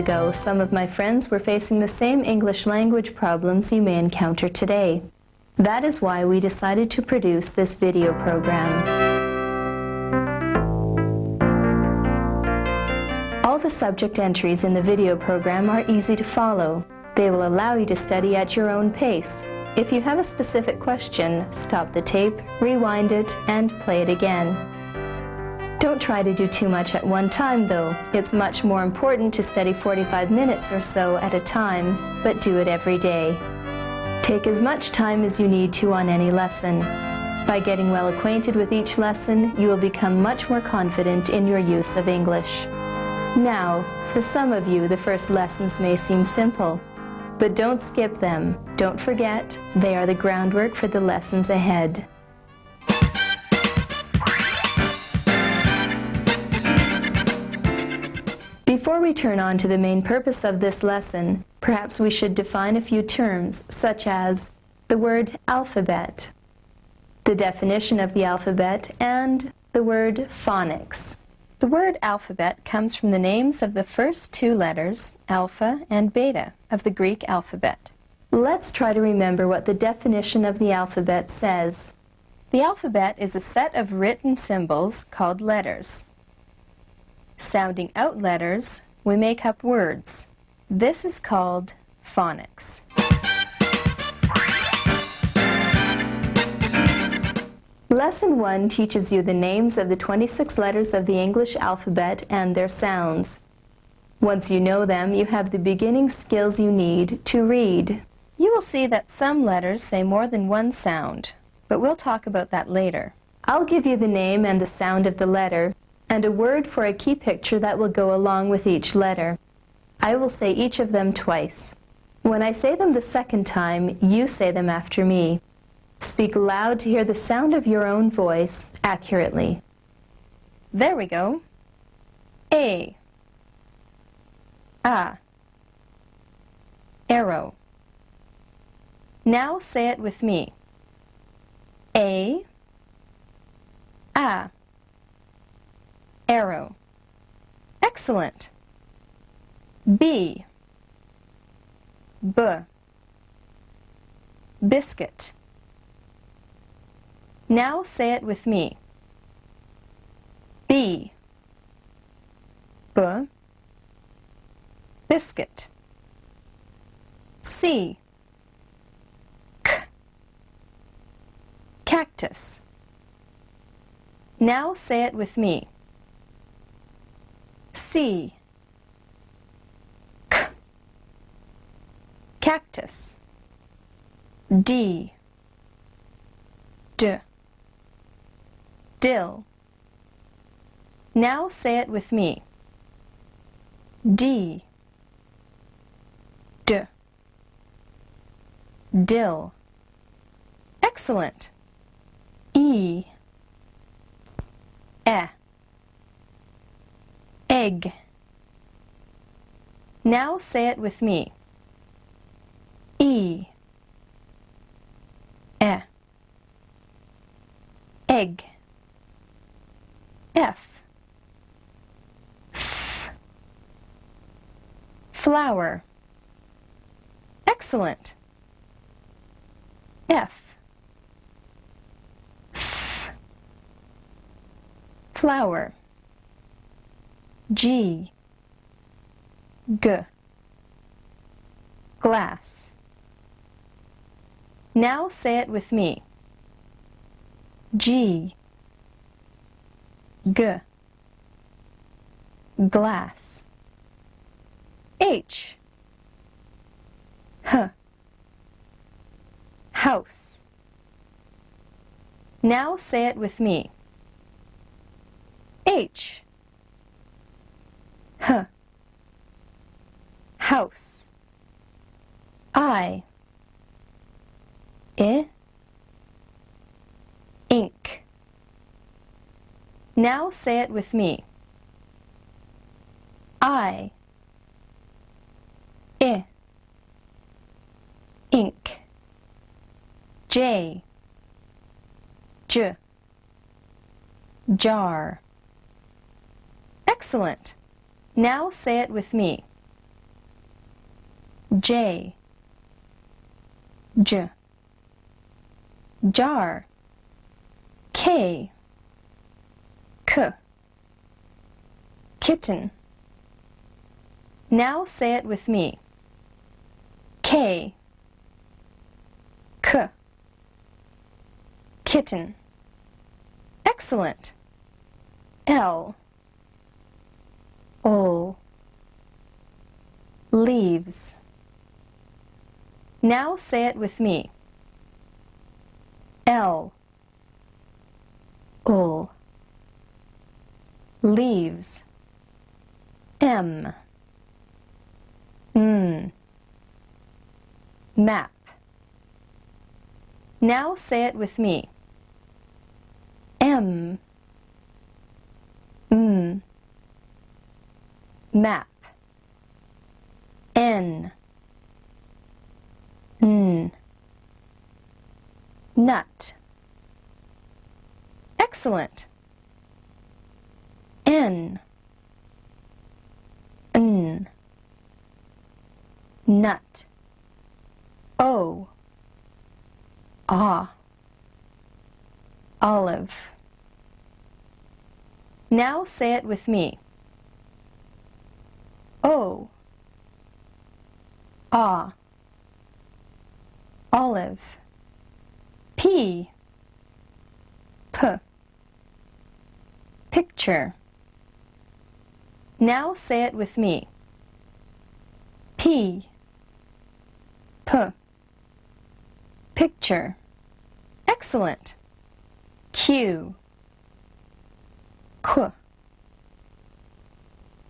ago, some of my friends were facing the same English language problems you may encounter today. That is why we decided to produce this video program. All the subject entries in the video program are easy to follow. They will allow you to study at your own pace. If you have a specific question, stop the tape, rewind it, and play it again. Don't try to do too much at one time, though. It's much more important to study 45 minutes or so at a time, but do it every day. Take as much time as you need to on any lesson. By getting well acquainted with each lesson, you will become much more confident in your use of English. Now, for some of you, the first lessons may seem simple, but don't skip them. Don't forget, they are the groundwork for the lessons ahead. Before we turn on to the main purpose of this lesson, perhaps we should define a few terms, such as the word alphabet, the definition of the alphabet, and the word phonics. The word alphabet comes from the names of the first two letters, alpha and beta, of the Greek alphabet. Let's try to remember what the definition of the alphabet says. The alphabet is a set of written symbols called letters. Sounding out letters, we make up words. This is called phonics. Lesson 1 teaches you the names of the 26 letters of the English alphabet and their sounds. Once you know them, you have the beginning skills you need to read. You will see that some letters say more than one sound, but we'll talk about that later. I'll give you the name and the sound of the letter, and a word for a key picture that will go along with each letter. I will say each of them twice. When I say them the second time, you say them after me. Speak loud to hear the sound of your own voice accurately. There we go. A. Arrow. Now say it with me. A. Arrow. Excellent. B. Biscuit. Now say it with me. B. Biscuit. C. Cactus. Now say it with me. C. Cactus. D. Dill. Now say it with me. D. Dill. Excellent. E. Egg. Now say it with me. E. Egg. F. Flower. Excellent. F. Flower. G. Glass. Now say it with me. G. Glass. H. House. Now say it with me. H. House. I. Ink. Now say it with me. I. Ink. J. Jar. Excellent. Now say it with me. J, J, jar, K, K, kitten. Now say it with me. K, K, kitten. Excellent. L, O, leaves. Now say it with me. L, O, leaves. M, map. Now say it with me. M, map. N, nut. Excellent. N, nut. O, olive. Now say it with me. O, olive. P, picture. Now say it with me. P, picture. Excellent. Q,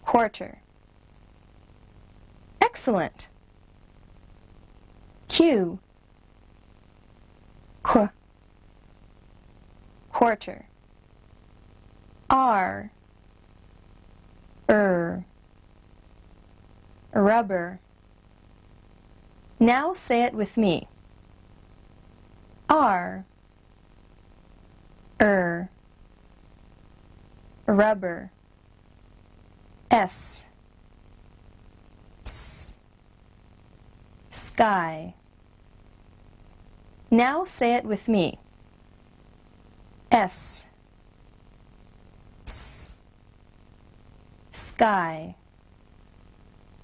quarter. Excellent. Q, quarter. R, rubber. Now say it with me. R, rubber. S, sky. Now say it with me. S, sky.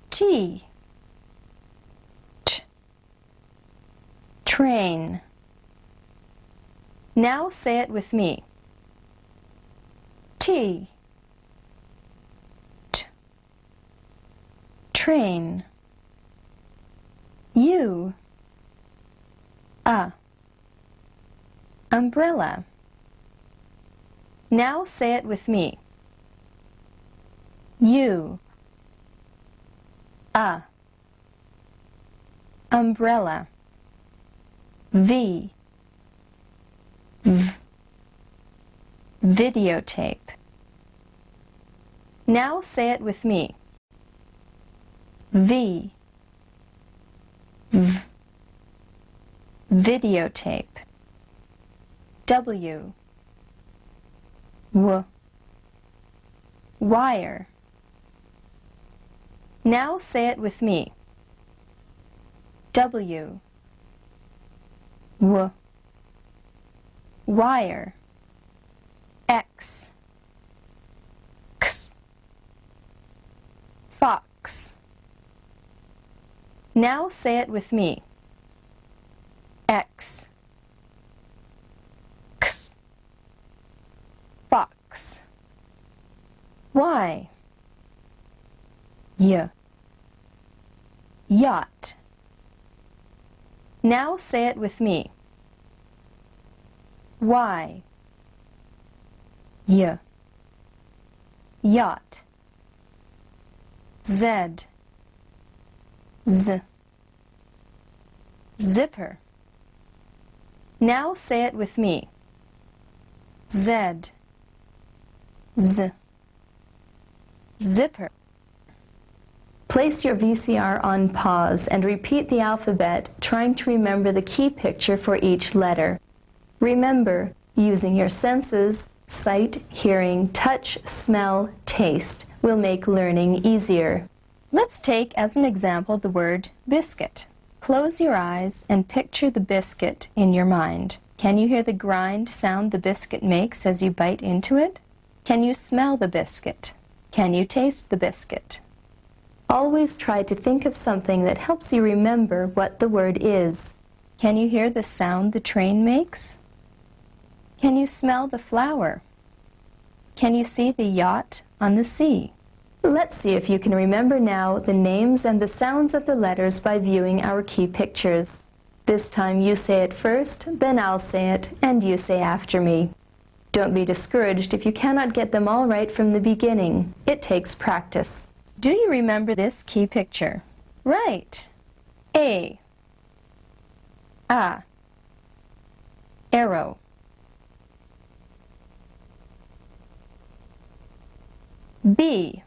T, train. Now say it with me. T, train. U, umbrella. Now say it with me. U, umbrella. V, videotape. Now say it with me. V, videotape. W, wire. Now say it with me. W, wire. X, fox. Now say it with me. X, fox. Y, yacht. Now say it with me. Y, yacht. Z, zipper. Now say it with me. Z, zipper. Place your VCR on pause and repeat the alphabet, trying to remember the key picture for each letter. Remember, using your senses, sight, hearing, touch, smell, taste, will make learning easier. Let's take as an example the word biscuit. Close your eyes and picture the biscuit in your mind. Can you hear the grind sound the biscuit makes as you bite into it? Can you smell the biscuit? Can you taste the biscuit? Always try to think of something that helps you remember what the word is. Can you hear the sound the train makes? Can you smell the flower? Can you see the yacht on the sea? Let's see if you can remember now the names and the sounds of the letters by viewing our key pictures. This time you say it first, then I'll say it, and you say after me. Don't be discouraged if you cannot get them all right from the beginning. It takes practice. Do you remember this key picture? Right. A. Arrow. B.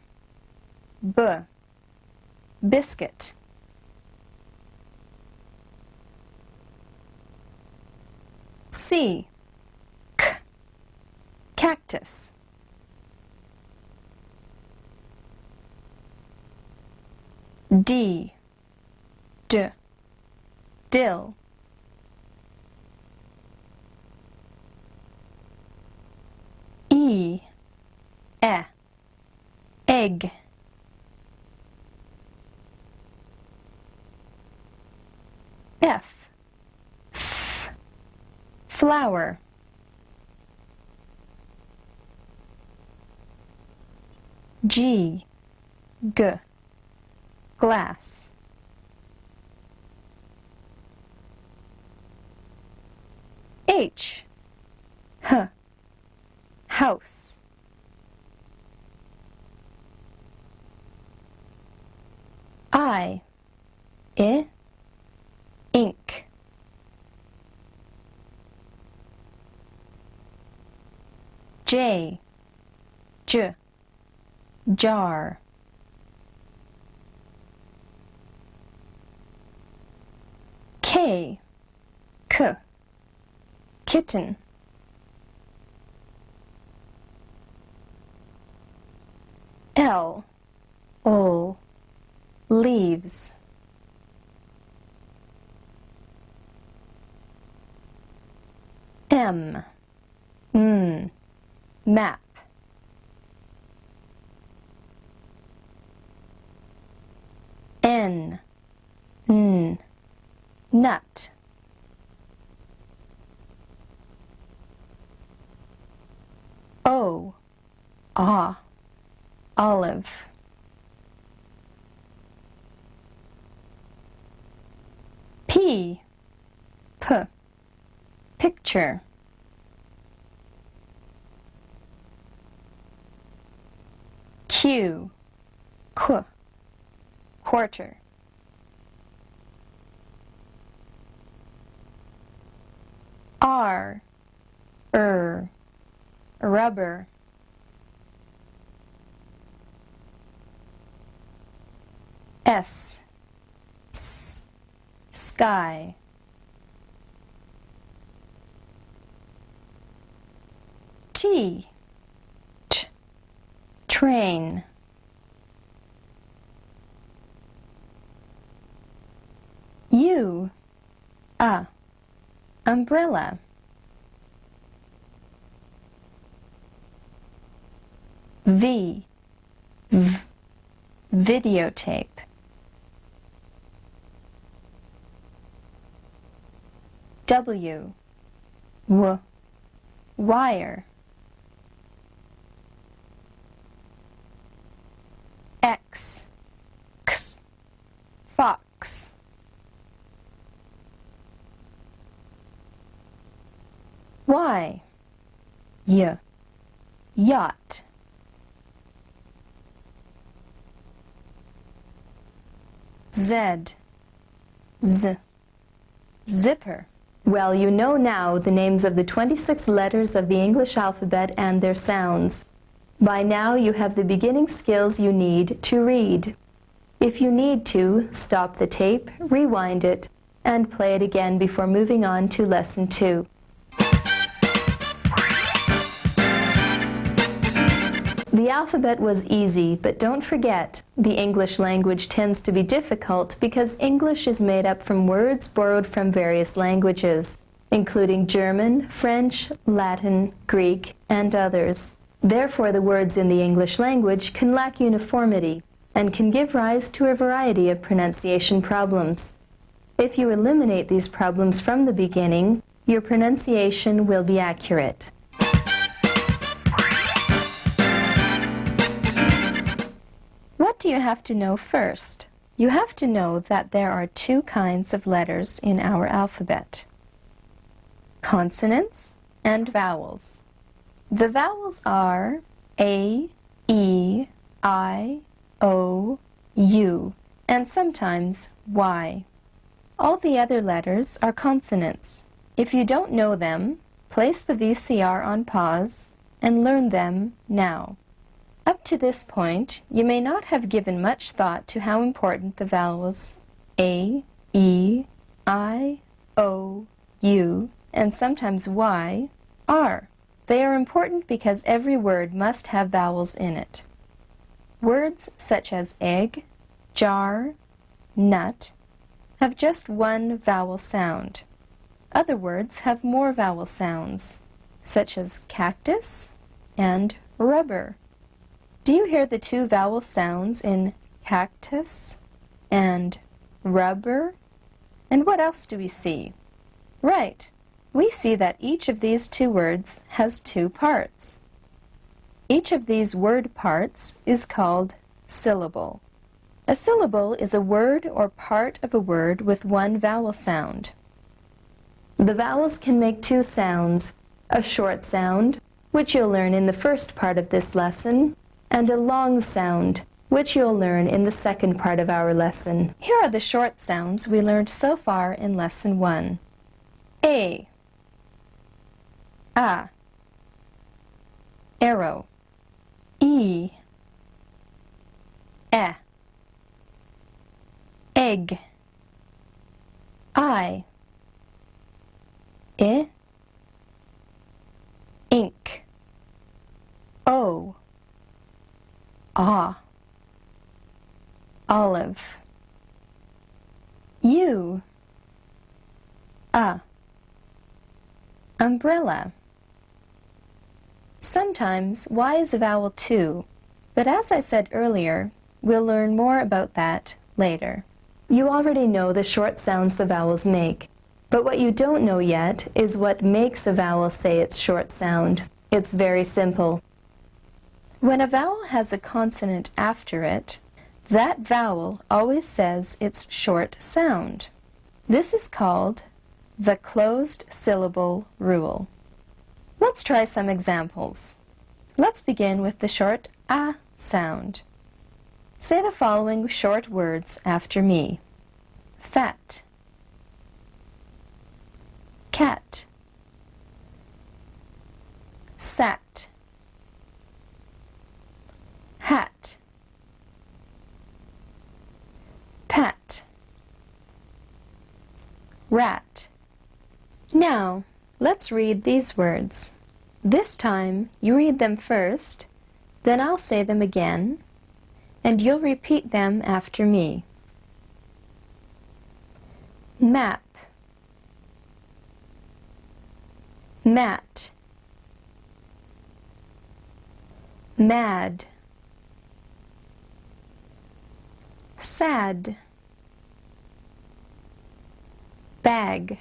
Biscuit. C. Cactus. D. Dill. E. Egg. F. Flower. G. Glass. H. House. I. Ink. J. Jar. K. Kitten. L. Leaves. M. Map. N. Nut. O. Olive. P. Picture. Q. Quarter. R. Rubber. S. Sky. T. Train. U. Umbrella. V. Videotape. W. Wire. X. Fox. Y. Yacht. Z. Zipper. Well, you know now the names of the 26 letters of the English alphabet and their sounds. By now you have the beginning skills you need to read. If you need to, stop the tape, rewind it, and play it again before moving on to Lesson 2. The alphabet was easy, but don't forget, the English language tends to be difficult because English is made up from words borrowed from various languages, including German, French, Latin, Greek, and others. Therefore, the words in the English language can lack uniformity and can give rise to a variety of pronunciation problems. If you eliminate these problems from the beginning, your pronunciation will be accurate. What do you have to know first? You have to know that there are two kinds of letters in our alphabet: consonants and vowels. The vowels are A, E, I, O, U, and sometimes Y. All the other letters are consonants. If you don't know them, place the VCR on pause and learn them now. Up to this point, you may not have given much thought to how important the vowels A, E, I, O, U, and sometimes Y are. They are important because every word must have vowels in it. Words such as egg, jar, nut have just one vowel sound. Other words have more vowel sounds, such as cactus and rubber. Do you hear the two vowel sounds in cactus and rubber? And what else do we see? Right, we see that each of these two words has two parts. Each of these word parts is called syllable. A syllable is a word or part of a word with one vowel sound. The vowels can make two sounds: a short sound, which you'll learn in the first part of this lesson, and a long sound, which you'll learn in the second part of our lesson. Here are the short sounds we learned so far in Lesson 1. A, arrow. E, egg. I, ink. O, olive. U, umbrella. Sometimes Y is a vowel too, but as I said earlier, we'll learn more about that later. You already know the short sounds the vowels make, but what you don't know yet is what makes a vowel say its short sound. It's very simple. When a vowel has a consonant after it, that vowel always says its short sound. This is called the closed syllable rule. Let's try some examples. Let's begin with the short A sound. Say the following short words after me. Fat, cat, sat, hat, pat, rat. Now, let's read these words. This time, you read them first, then I'll say them again, and you'll repeat them after me. Map, mat, mad, sad, bag,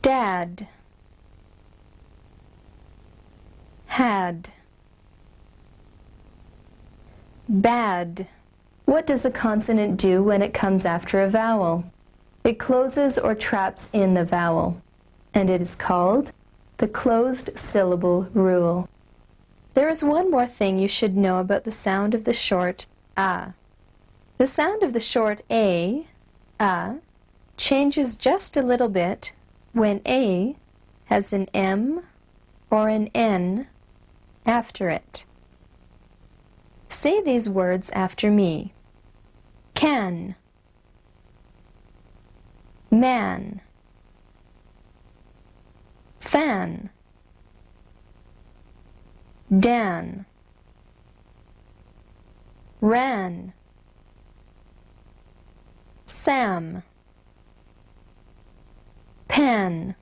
dad, had, bad. What does a consonant do when it comes after a vowel? It closes or traps in the vowel, and it is called the closed syllable rule. There is one more thing you should know about the sound of the short A. The sound of the short A, changes just a little bit when A has an M or an N after it. Say these words after me. Can, man, fan, Dan, ran, Sam, pen,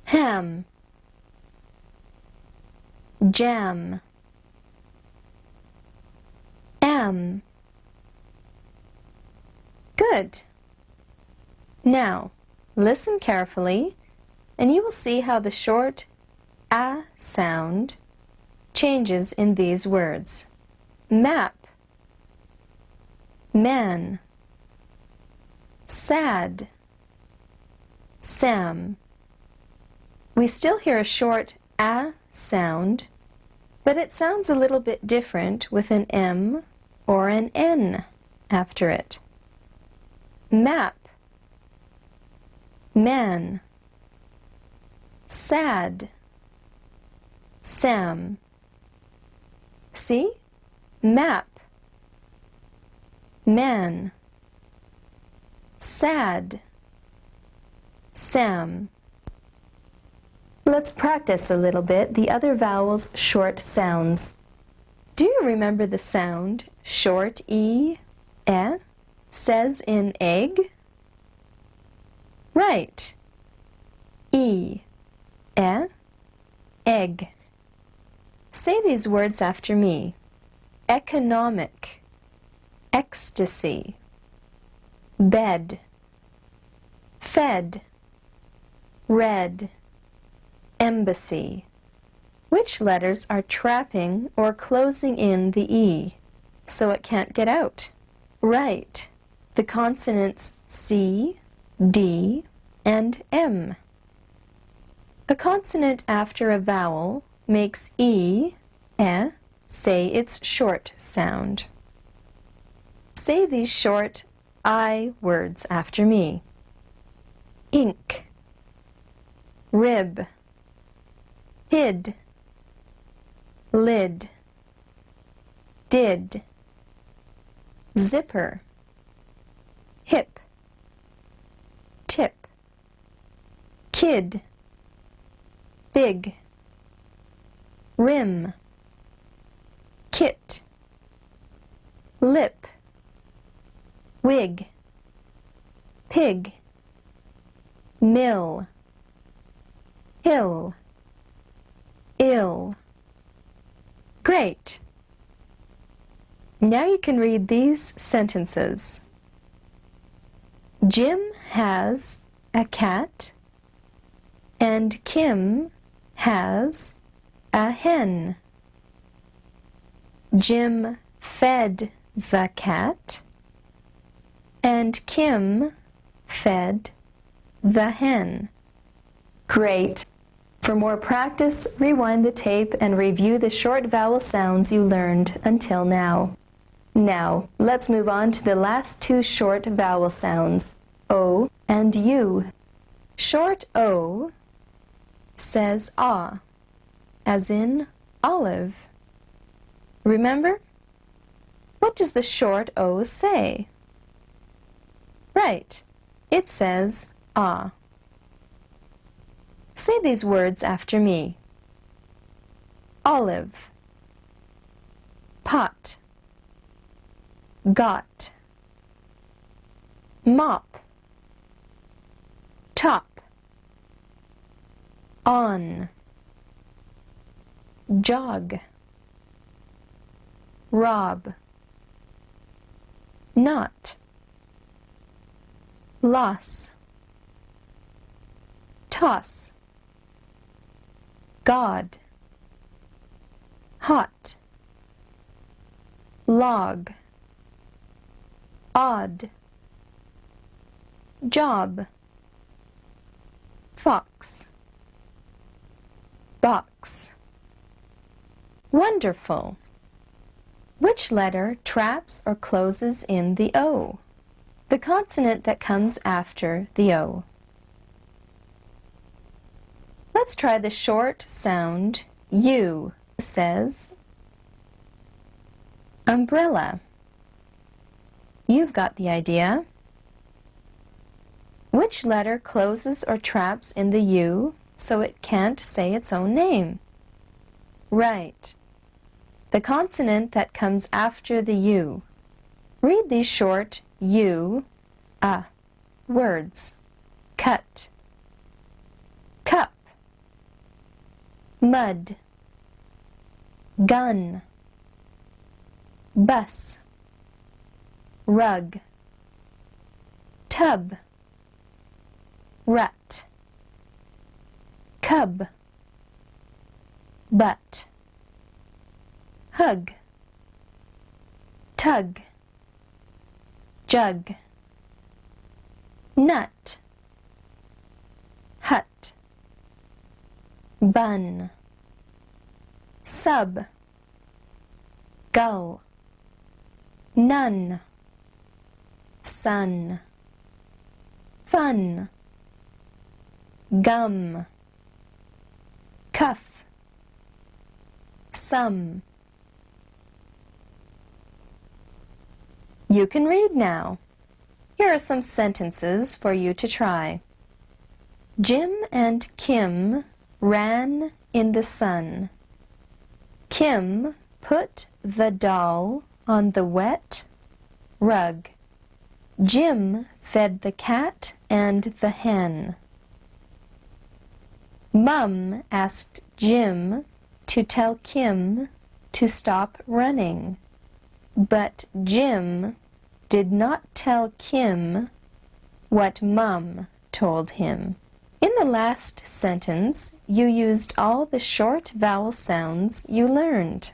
ham, jam, am. Good. Now, listen carefully, and you will see how the short a sound changes in these words. Map, man, sad, Sam. We still hear a short a sound, but it sounds a little bit different with an M or an N after it. Map, man, sad, Sam. See? Map, man, sad, Sam. Let's practice a little bit the other vowels' short sounds. Do you remember the sound short E, says in egg? Right. E, egg. Say these words after me. Economic, ecstasy, bed, fed, red, embassy. Which letters are trapping or closing in the E so it can't get out? Right. The consonants C, D, and M. A consonant after a vowel makes E, say its short sound. Say these short I words after me. Ink, rib, hid, lid, did, zipper, hip, tip, kid, big, rim, kit, lip, wig, pig, mill, hill, ill. Great! Now you can read these sentences. Jim has a cat and Kim has a hen. Jim fed the cat and Kim fed the hen. Great! For more practice, rewind the tape and review the short vowel sounds you learned until now. Now, let's move on to the last two short vowel sounds, O and U. Short O says ah, as in olive. Remember? What does the short O say? Right, it says ah. Say these words after me. Olive, pot, got, mop, top, on, jog, rob, not, loss, toss, God, hot, log, odd, job, fox, box. Wonderful! Which letter traps or closes in the O? The consonant that comes after the O. Let's try the short sound U. Says umbrella. You've got the idea. Which letter closes or traps in the U so it can't say its own name. Right. The consonant that comes after the U. Read these short U, words. Cut, cup, mud, gun, bus, rug, tub, rut, cub, butt, hug, tug, jug, nut, hut, bun, sub, gull, nun, sun, fun, gum, cuff, some. You can read now. Here are some sentences for you to try. Jim and Kim ran in the sun. Kim put the doll on the wet rug. Jim fed the cat and the hen. Mum asked Jim to tell Kim to stop running, but Jim did not tell Kim what Mum told him. In the last sentence, you used all the short vowel sounds you learned.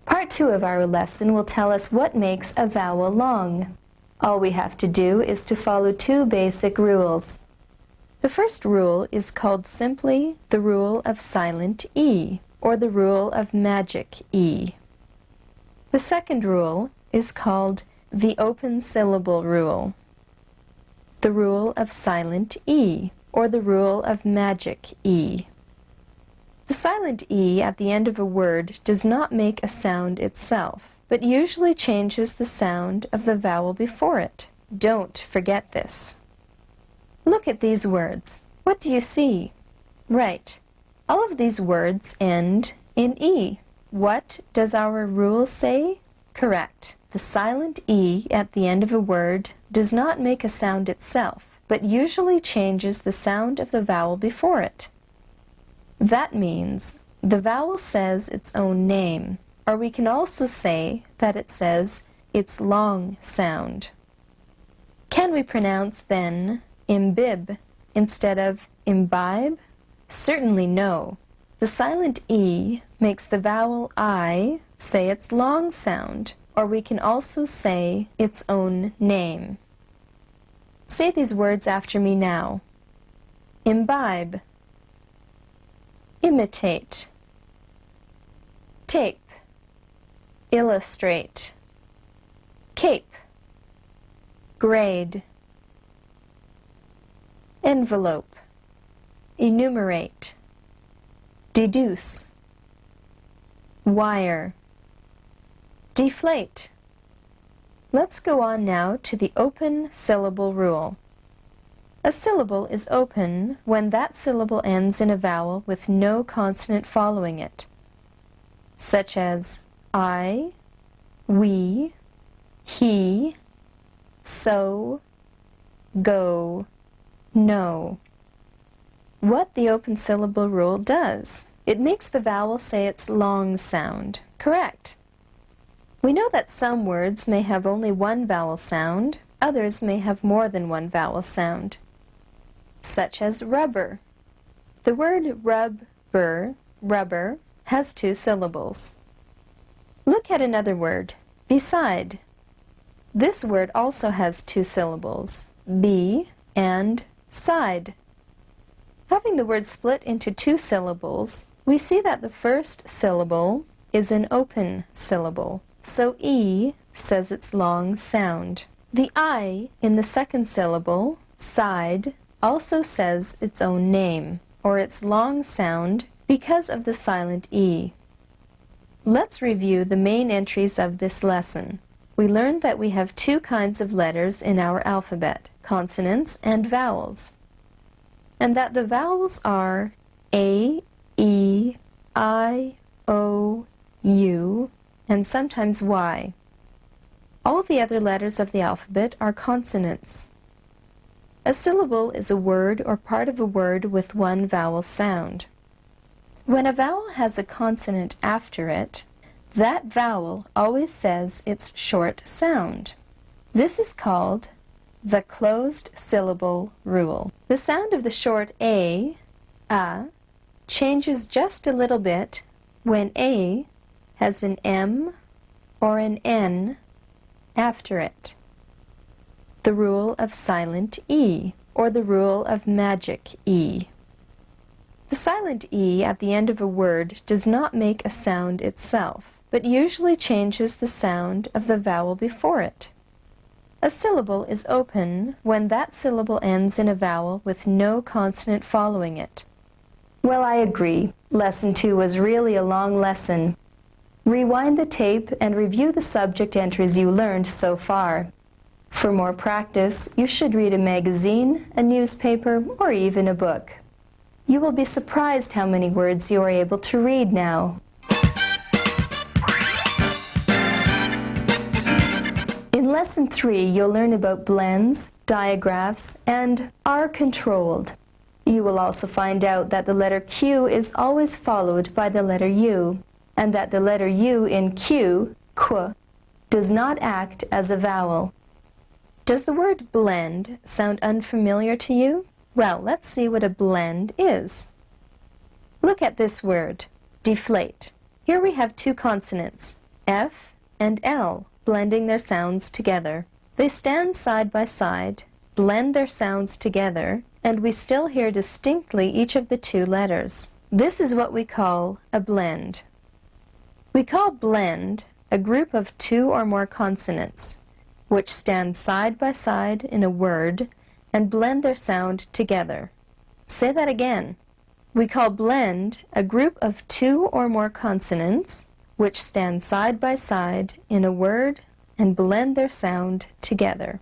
Part 2 of our lesson will tell us what makes a vowel long. All we have to do is to follow 2 basic rules. The first rule is called simply the rule of silent E, or the rule of magic E. The second rule is called the open syllable rule, the rule of silent E, or the rule of magic E. The silent E at the end of a word does not make a sound itself, but usually changes the sound of the vowel before it. Don't forget this. Look at these words. What do you see? Right. All of these words end in E. What does our rule say? Correct. The silent E at the end of a word does not make a sound itself, but usually changes the sound of the vowel before it. That means the vowel says its own name, or we can also say that it says its long sound. Can we pronounce then imbib instead of imbibe? Certainly no. The silent E makes the vowel I say its long sound, or we can also say its own name. Say these words after me now. Imbibe, imitate, tape, illustrate, cape, grade, envelope, enumerate, deduce, wire, deflate. Let's go on now to the open syllable rule. A syllable is open when that syllable ends in a vowel with no consonant following it, such as I, we, he, so, go, no. What the open syllable rule does, it makes the vowel say its long sound. Correct. We know that some words may have only one vowel sound, others may have more than one vowel sound, such as rubber. The word rubber, has 2 syllables. Look at another word, beside. This word also has 2 syllables, be and side. Having the word split into 2 syllables, we see that the first syllable is an open syllable, so E says its long sound. The I in the second syllable, side, also says its own name, or its long sound, because of the silent E. Let's review the main entries of this lesson. we learned that we have two kinds of letters in our alphabet, consonants and vowels, and that the vowels are A, E, I, O, U, and sometimes Y. All the other letters of the alphabet are consonants. A syllable is a word or part of a word with one vowel sound. When a vowel has a consonant after it, that vowel always says its short sound. This is called the closed syllable rule. The sound of the short A, changes just a little bit when A has an M or an N after it. The rule of silent E, or the rule of magic E. The silent E at the end of a word does not make a sound itself, but usually changes the sound of the vowel before it. A syllable is open when that syllable ends in a vowel with no consonant following it. Well, I agree. Lesson 2 was really a long lesson. Rewind the tape and review the subject entries you learned so far. For more practice, you should read a magazine, a newspaper, or even a book. You will be surprised how many words you are able to read now. In Lesson 3, you'll learn about blends, digraphs, and are controlled. You will also find out that the letter Q is always followed by the letter U, and that the letter U in Q, qu, does not act as a vowel. Does the word blend sound unfamiliar to you? Well, let's see what a blend is. Look at this word, deflate. Here we have two consonants, F and L, blending their sounds together. They stand side by side, blend their sounds together, and we still hear distinctly each of the two letters. This is what we call a blend. We call blend a group of two or more consonants, which stand side by side in a word and blend their sound together. Say that again. We call blend a group of two or more consonants, which stand side by side in a word and blend their sound together.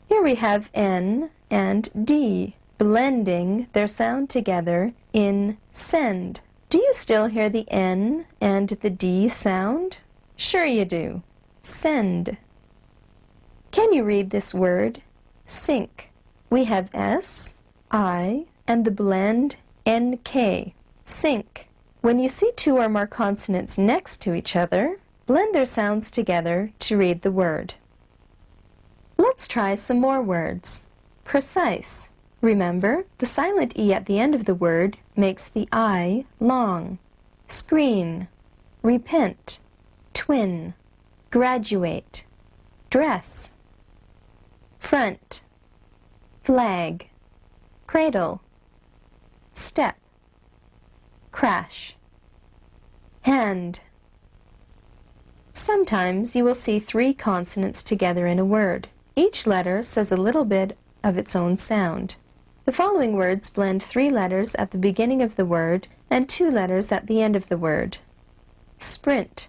Here we have N and D, blending their sound together in send. Do you still hear the N and the D sound? Sure you do. Send. Can you read this word? Sink. We have S, I, and the blend NK. Sink. When you see two or more consonants next to each other, blend their sounds together to read the word. Let's try some more words. Precise. Remember, the silent E at the end of the word makes the I long. Screen. Repent. Twin. Graduate. Dress. Front. Flag. Cradle. Step. Crash. Hand. Sometimes you will see three consonants together in a word. Each letter says a little bit of its own sound. The following words blend three letters at the beginning of the word and two letters at the end of the word. Sprint.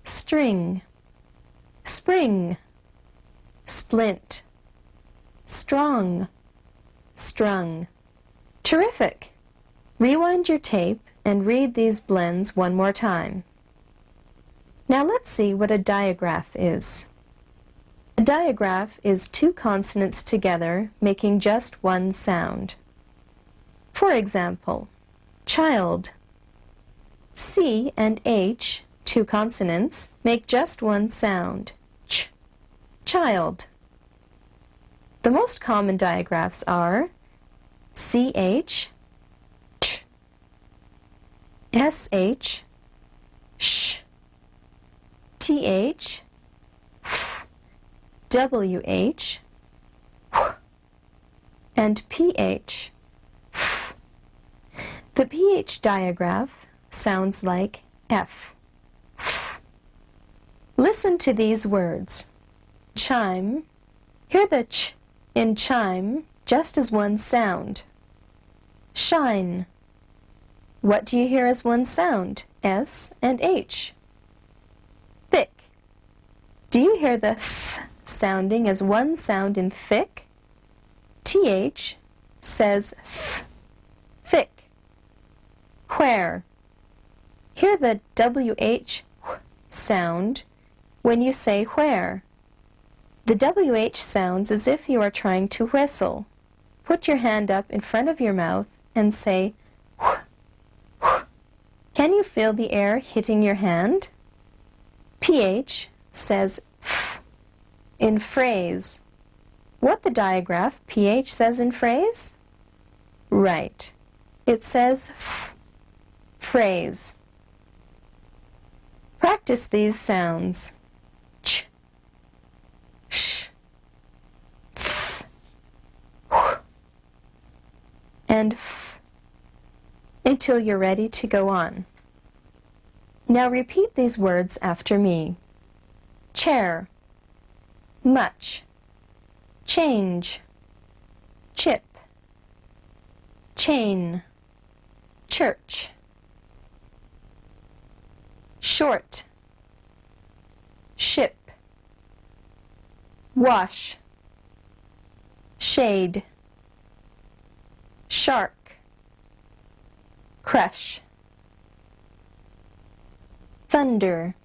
String. Spring. Splint. Strong. Strung. Terrific! Rewind your tape and read these blends one more time. Now let's see what a digraph is. A digraph is two consonants together making just one sound. For example, child. C and H, two consonants, make just one sound. Ch. Child. The most common digraphs are CH, ch, SH, sh, TH, f, WH, wh, and PH, f. The PH digraph sounds like F. F. Listen to these words. Chime. Hear the ch in chime just as one sound. Shine. What do you hear as one sound? S and H. Thick. Do you hear the th sounding as one sound in thick? TH says th, thick. Where? Hear the WH sound when you say where. The WH sounds as if you are trying to whistle. Put your hand up in front of your mouth and say wh, wh. Can you feel the air hitting your hand? PH says f in phrase. What the digraph PH says in phrase? Right. It says f, phrase. Practice these sounds. Ch, sh, th, wh, and f until you're ready to go on. Now repeat these words after me. Chair, much, change, chip, chain, church. Short, ship, wash, shade, shark, crush, thunder,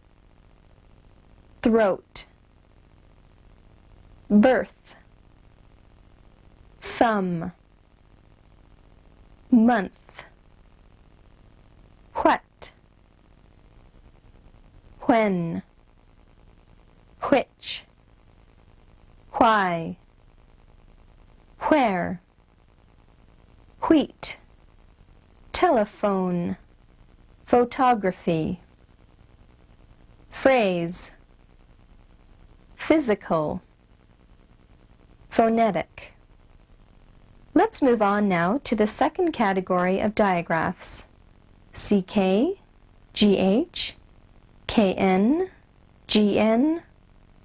throat, birth, thumb, month, what, when, which, why, where, wheat, telephone, photography, phrase, physical, phonetic. Let's move on now to the second category of digraphs. CK, GH, KN, GN,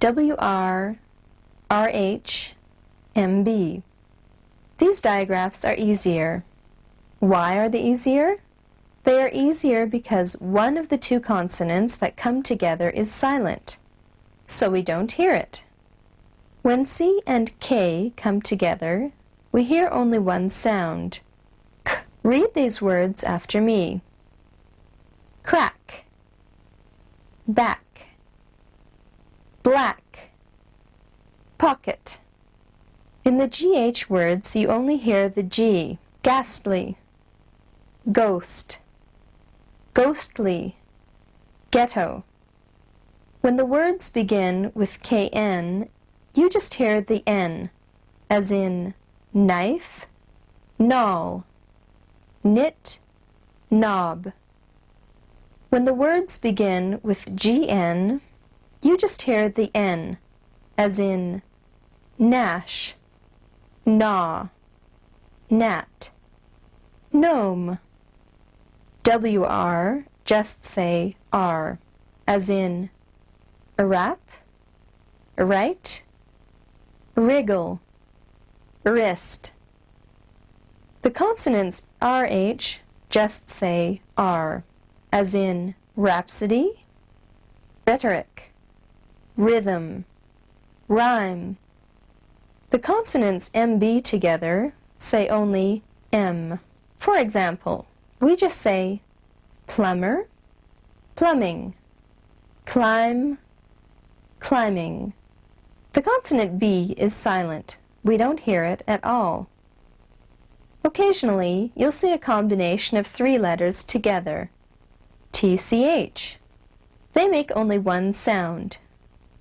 WR, RH, MB. These digraphs are easier. Why are they easier? They are easier because one of the two consonants that come together is silent, so we don't hear it. When C and K come together, we hear only one sound. K. Read these words after me. Crack, back, black, pocket. In the GH words, you only hear the G. Ghastly, ghost, ghostly, ghetto. When the words begin with KN, you just hear the N, as in knife, knoll, knit, knob. When the words begin with GN, you just hear the N, as in gnash, gnaw, gnat, gnome. WR, just say R, as in wrap, right, wriggle, wrist. The consonants RH, just say R, as in rhapsody, rhetoric, rhythm, rhyme. The consonants MB together say only M. For example, we just say plumber, plumbing, climb, climbing. The consonant B is silent. We don't hear it at all. Occasionally, you'll see a combination of three letters together. TCH. They make only one sound.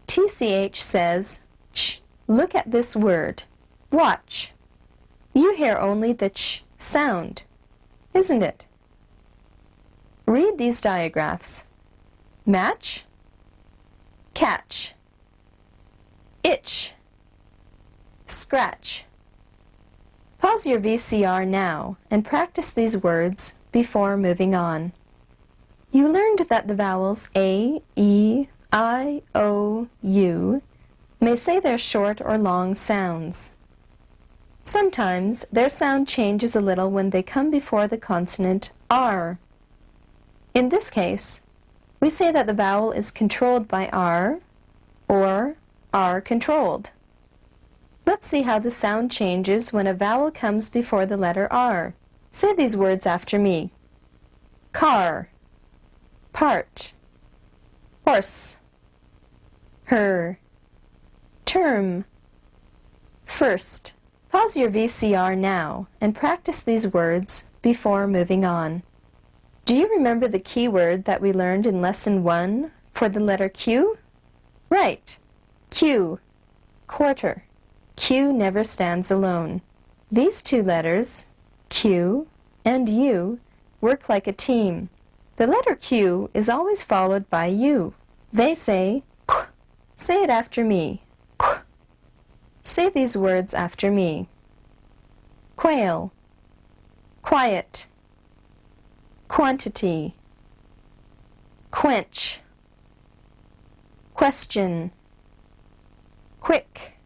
TCH says, ch. Look at this word, watch. You hear only the ch sound, isn't it? Read these digraphs. Match, catch, itch, scratch. Pause your VCR now and practice these words before moving on. You learned that the vowels A, E, I, O, U may say their short or long sounds. Sometimes their sound changes a little when they come before the consonant R. In this case, we say that the vowel is controlled by R or are controlled. Let's see how the sound changes when a vowel comes before the letter R. Say these words after me. Car, part, horse, her, term, first. Pause your VCR now and practice these words before moving on. Do you remember the key word that we learned in Lesson 1 for the letter Q? Right, Q, quarter. Q never stands alone. These two letters, Q and U, work like a team. The letter Q is always followed by U. They say, Qu. Say it after me. Qu. Say these words after me. Quail, quiet, quantity, quench, question, quick.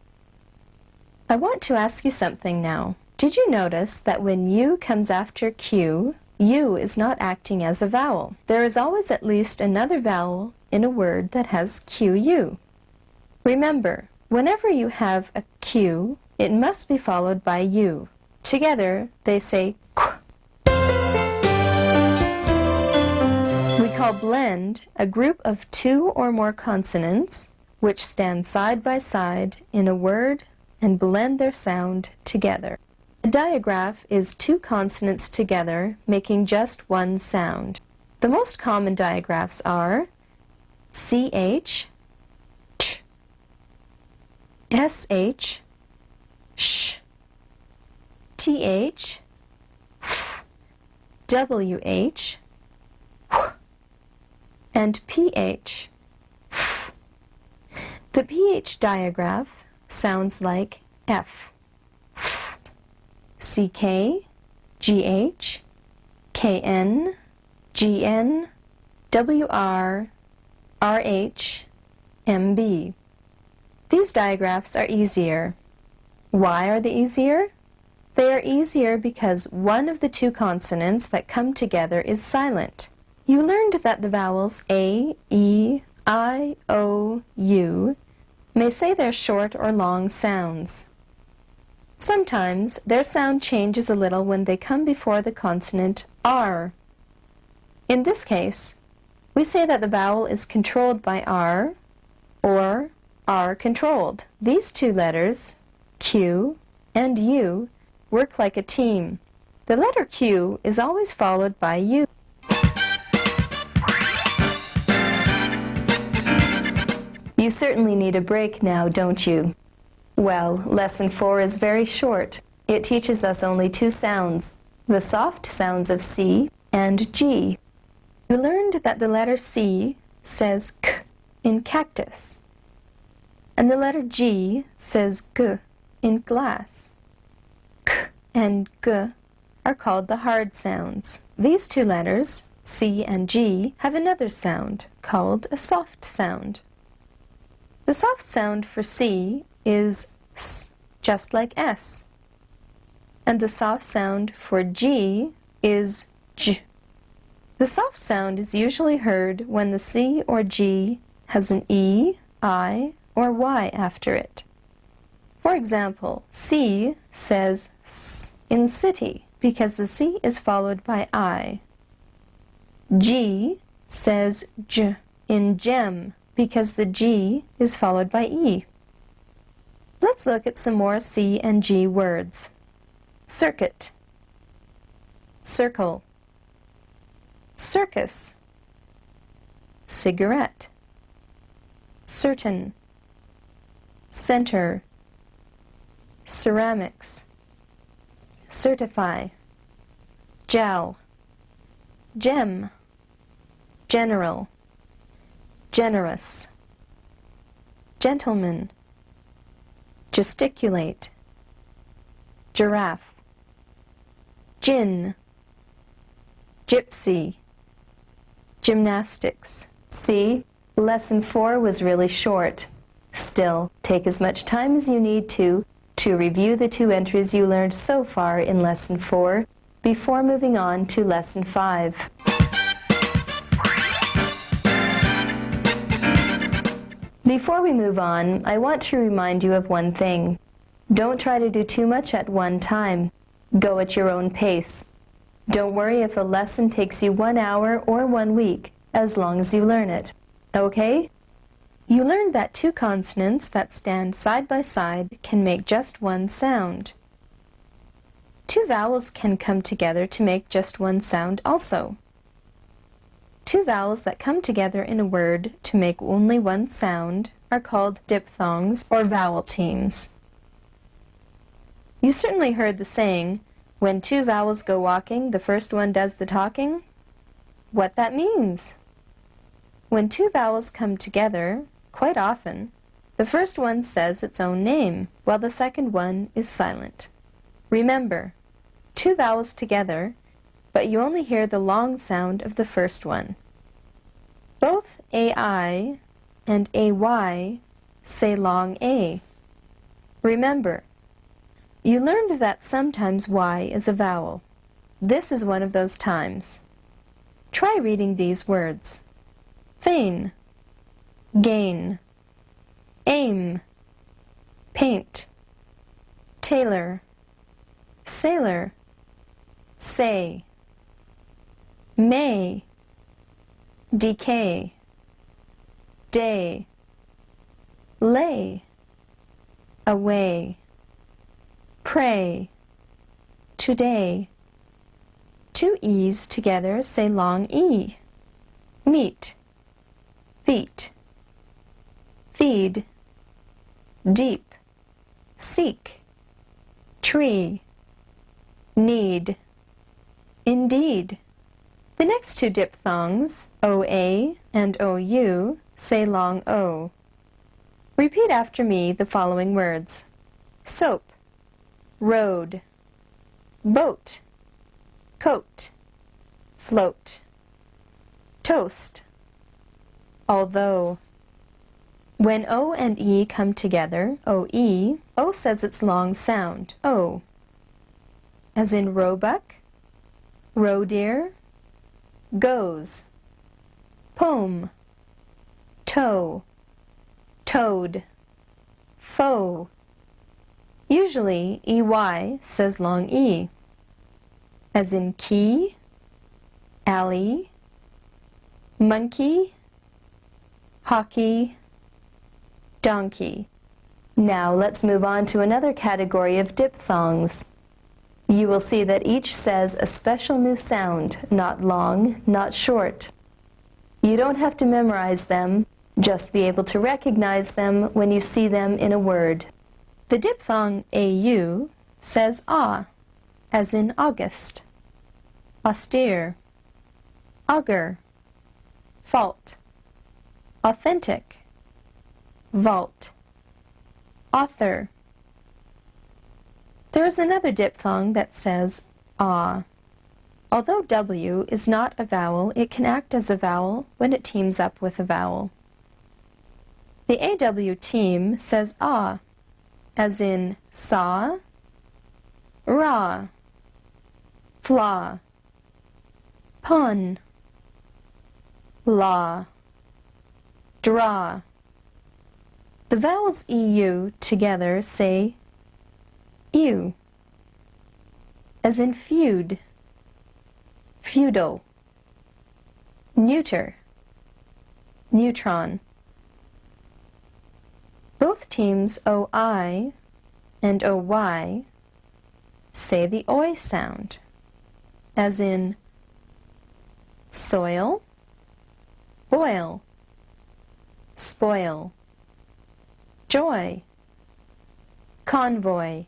I want to ask you something now. Did you notice that when U comes after Q, U is not acting as a vowel? There is always at least another vowel in a word that has QU. Remember, whenever you have a Q, it must be followed by U. Together, they say Qu. We call blend a group of two or more consonants which stand side by side in a word and blend their sound together. A digraph is two consonants together making just one sound. The most common digraphs are CH, ch, SH, sh, TH, f, WH, wh, and PH, f. The PH digraph sounds like F, f, CK, GH, KN, GN, WR, RH, MB. These digraphs are easier. Why are they easier? They are easier because one of the two consonants that come together is silent. You learned that the vowels A, E, I, O, U may say their short or long sounds. Sometimes their sound changes a little when they come before the consonant R. In this case, we say that the vowel is controlled by R or are controlled. These two letters, Q and U, work like a team. The letter Q is always followed by U. You certainly need a break now, don't you? Well, Lesson 4 is very short. It teaches us only two sounds, the soft sounds of C and G. You learned that the letter C says K in cactus, and the letter G says G in glass. K and G are called the hard sounds. These two letters, C and G, have another sound called a soft sound. The soft sound for C is S, just like S. And the soft sound for G is J. The soft sound is usually heard when the C or G has an E, I, or Y after it. For example, C says S in city because the C is followed by I. G says J in gem because the G is followed by E. Let's look at some more C and G words. Circuit, circle, circus, cigarette, certain, center, ceramics, certify, gel, gem, general, generous, gentleman, gesticulate, giraffe, gin, gypsy, gymnastics. See, Lesson 4 was really short. Still, take as much time as you need to review the two entries you learned so far in Lesson 4 before moving on to Lesson 5. Before we move on, I want to remind you of one thing. Don't try to do too much at one time. Go at your own pace. Don't worry if a lesson takes you 1 hour or 1 week, as long as you learn it. Okay? You learned that two consonants that stand side by side can make just one sound. Two vowels can come together to make just one sound also. Two vowels that come together in a word to make only one sound are called diphthongs or vowel teams. You certainly heard the saying, when two vowels go walking, the first one does the talking. What that means? When two vowels come together, quite often, the first one says its own name, while the second one is silent. Remember, two vowels together, but you only hear the long sound of the first one. Both AI and AY say long A. Remember, you learned that sometimes Y is a vowel. This is one of those times. Try reading these words. Feign, gain, aim, paint, tailor, sailor, say, may, decay, day, lay, away, pray, today. Two E's together say long E. Meet, feet, feed, deep, seek, tree, need, indeed. The next two diphthongs, OA and OU, say long O. Repeat after me the following words. Soap, road, boat, coat, float, toast, although. When O and E come together, OE, O says its long sound, O, as in roebuck, roe deer, goes, poem, toe, toad, foe. Usually, EY says long E, as in key, alley, monkey, hockey, donkey. Now let's move on to another category of diphthongs. You will see that each says a special new sound, not long, not short. You don't have to memorize them, just be able to recognize them when you see them in a word. The diphthong AU says ah, as in August, austere, augur, fault, authentic, vault, author. There is another diphthong that says ah. Although W is not a vowel, it can act as a vowel when it teams up with a vowel. The AW team says ah, as in saw, raw, flaw, pun, law, draw. The vowels EU together say ew, as in feud, feudal, neuter, neutron. Both teams OI and OY say the OI sound, as in soil, boil, spoil, joy, convoy,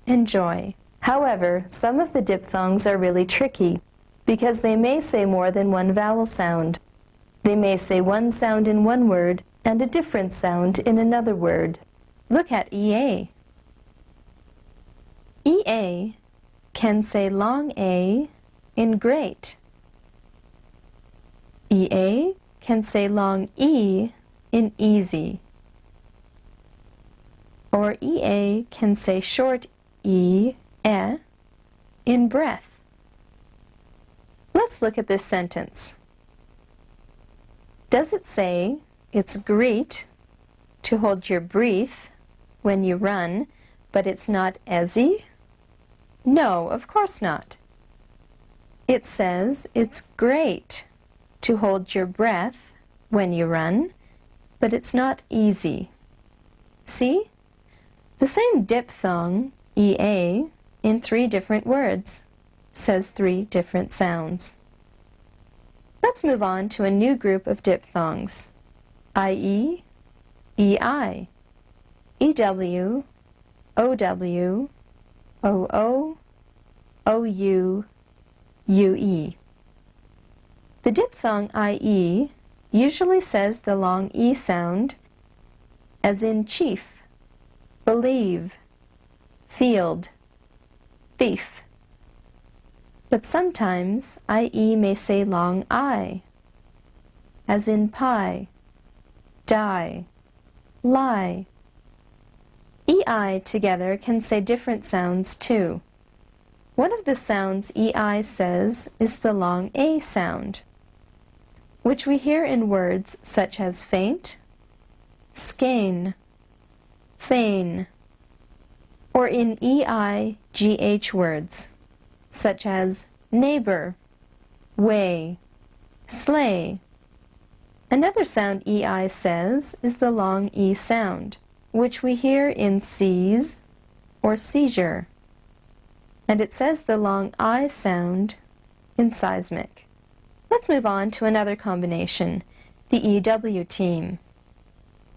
enjoy. However, some of the diphthongs are really tricky because they may say more than one vowel sound. They may say one sound in one word and a different sound in another word. Look at EA. EA can say long A in great. EA can say long E in easy. Or EA can say short E, in breath. Let's look at this sentence. Does it say, it's great to hold your breath when you run, but it's not easy? No, of course not. It says it's great to hold your breath when you run, but it's not easy. See? The same diphthong, EA, in 3 different words, says 3 different sounds. Let's move on to a new group of diphthongs. IE, EI, EW, OW, OO, OU, UE. The diphthong IE usually says the long E sound, as in chief, believe, field, thief. But sometimes IE may say long I, as in pie, die, lie. EI together can say different sounds too. One of the sounds EI says is the long A sound, which we hear in words such as faint, skein, feign, or in EIGH words, such as neighbor, way, sleigh. Another sound EI says is the long E sound, which we hear in seize or seizure, and it says the long I sound in seismic. Let's move on to another combination, the EW team.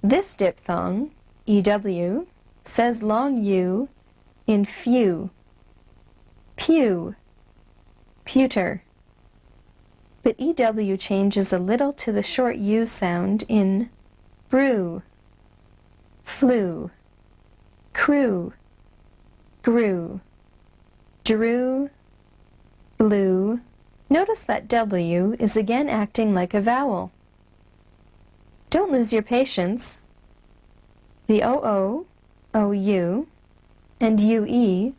This diphthong, EW, says long U in few, pew, pewter. But EW changes a little to the short U sound in brew, flew, crew, grew, drew, blew. Notice that W is again acting like a vowel. Don't lose your patience. The OO, OU, and UE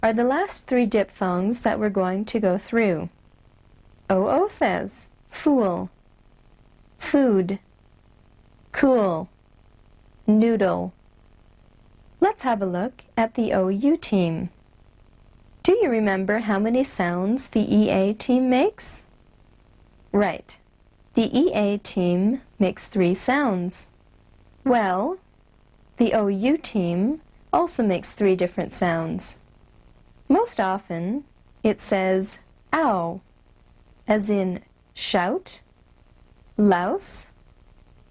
are the last 3 diphthongs that we're going to go through. OO says fool, food, cool, noodle. Let's have a look at the OU team. Do you remember how many sounds the EA team makes? Right. The EA team makes 3 sounds. Well, the OU team also makes 3 different sounds. Most often, it says ow, as in shout, louse,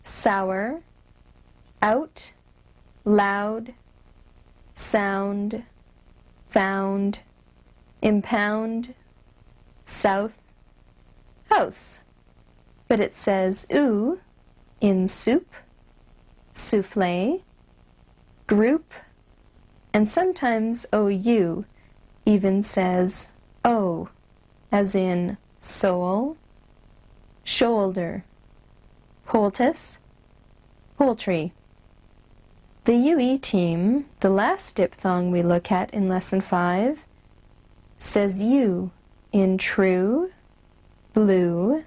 sour, out, loud, sound, found, impound, south, house. But it says oo in soup, souffle, group, and sometimes OU even says O, as in soul, shoulder, poultice, poultry. The UE team, the last diphthong we look at in Lesson 5, says U in true, blue,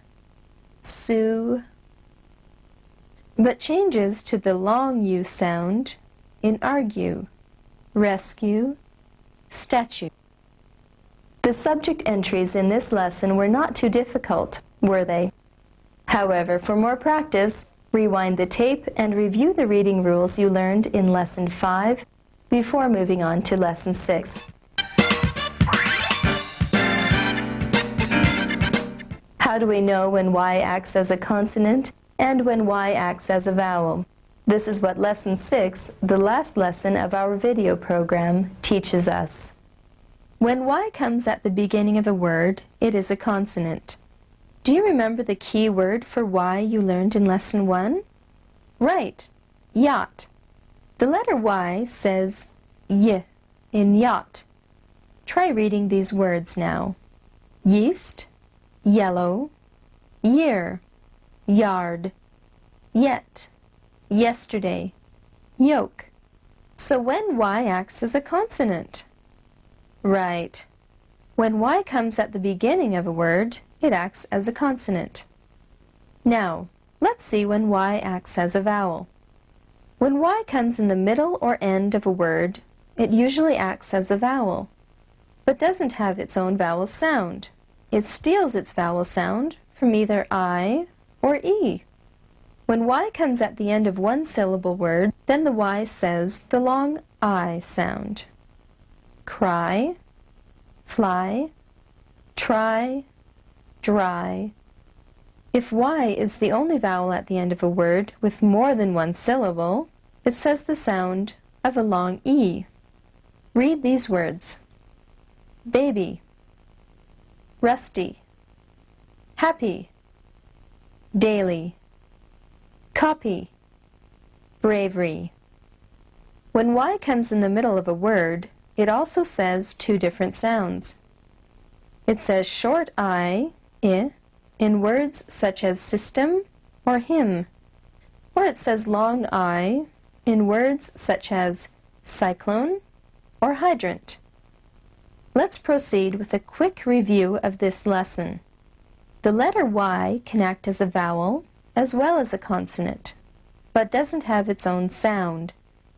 sue, but changes to the long U sound in argue, rescue, statue. The subject entries in this lesson were not too difficult, were they? However, for more practice, rewind the tape and review the reading rules you learned in Lesson 5 before moving on to Lesson 6. How do we know when Y acts as a consonant and when Y acts as a vowel? This is what Lesson 6, the last lesson of our video program, teaches us. When Y comes at the beginning of a word, it is a consonant. Do you remember the key word for Y you learned in Lesson 1? Right, yacht. The letter Y says Y in yacht. Try reading these words now. Yeast, yellow, year, yard, yet, yesterday, yoke. So when Y acts as a consonant? Right. When Y comes at the beginning of a word, it acts as a consonant. Now, Let's see when Y acts as a vowel. When Y comes in the middle or end of a word, it usually acts as a vowel, but doesn't have its own vowel sound. It steals its vowel sound from either I or E. When Y comes at the end of one syllable word, then the Y says the long I sound. Cry, fly, try, dry. If Y is the only vowel at the end of a word with more than one syllable, it says the sound of a long E. Read these words: baby, rusty, happy, daily, copy, bravery. When Y comes in the middle of a word, it also says two different sounds. It says short I, in words such as system or hymn, or it says long I in words such as cyclone or hydrant. Let's proceed with a quick review of this lesson. The letter Y can act as a vowel as well as a consonant, but doesn't have its own sound.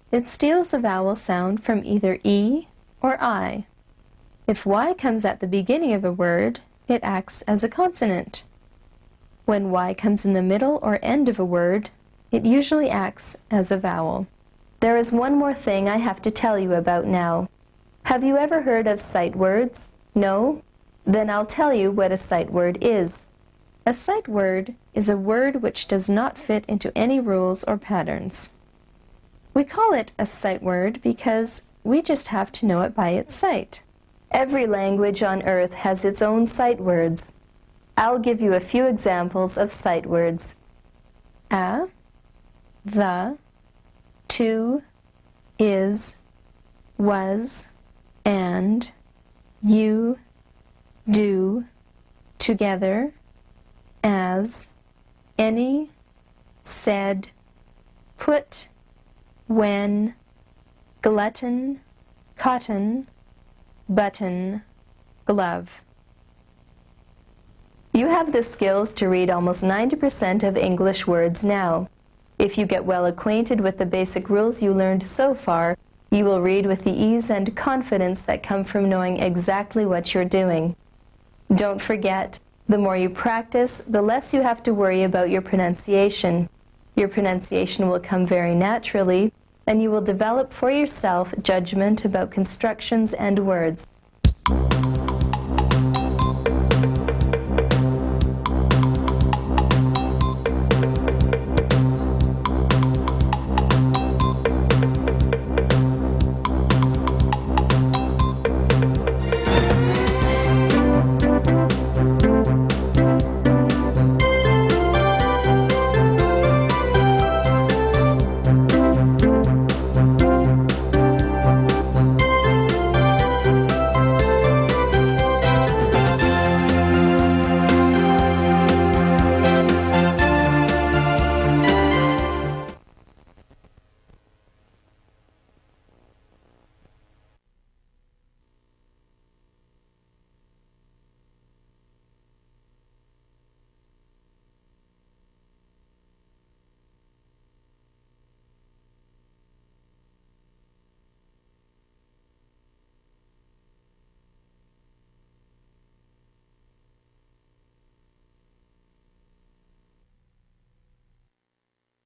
It steals the vowel sound from either E or I. If Y comes at the beginning of a word, it acts as a consonant. When Y comes in the middle or end of a word, it usually acts as a vowel. There is one more thing I have to tell you about now. Have you ever heard of sight words? No? Then I'll tell you what a sight word is. A sight word is a word which does not fit into any rules or patterns. We call it a sight word because we just have to know it by its sight. Every language on earth has its own sight words. I'll give you a few examples of sight words. A, the, to, is, was, and, you, do, together, as, any, said, put, when, glutton, cotton, button, glove. You have the skills to read almost 90% of English words now. If you get well acquainted with the basic rules you learned so far, you will read with the ease and confidence that come from knowing exactly what you're doing. Don't forget, the more you practice, the less you have to worry about your pronunciation. Your pronunciation will come very naturally, and you will develop for yourself judgment about constructions and words.